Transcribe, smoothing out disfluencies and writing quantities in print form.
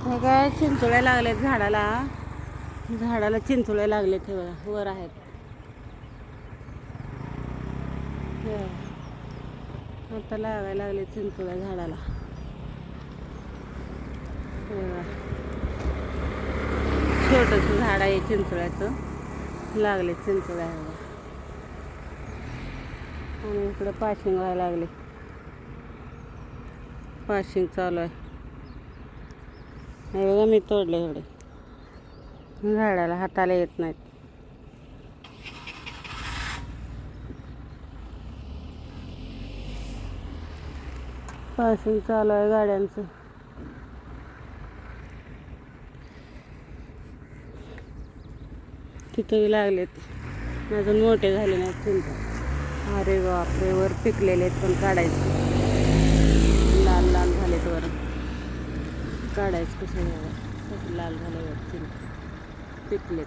हे काय चिंचोळ्या लागलेत झाडाला. झाडाला चिंचोळ्या लागलेत, हे बघा वर आहेत. आता लागायला लागले चिंचोळ्या झाडाला. छोटंसं झाड आहे चिंचोळ्याचं, लागले चिंचोळ्या. आणि इकडे पाशिंग व्हायला लागले, पाशिंग चालू आहे. हे बघा मी तोडले एवढे, झाडाला हाताला येत नाहीत. पाशिंग चालू आहे गाड्यांचं. तिथंही लागलेत, अजून मोठे झाले नाहीत चिंच. अरे बापरे, वर पिकलेले आहेत पण काढायचे, लाल लाल झालेत वर. काढायचं कसं लाल झाल्यावर चिंच पिकलेत.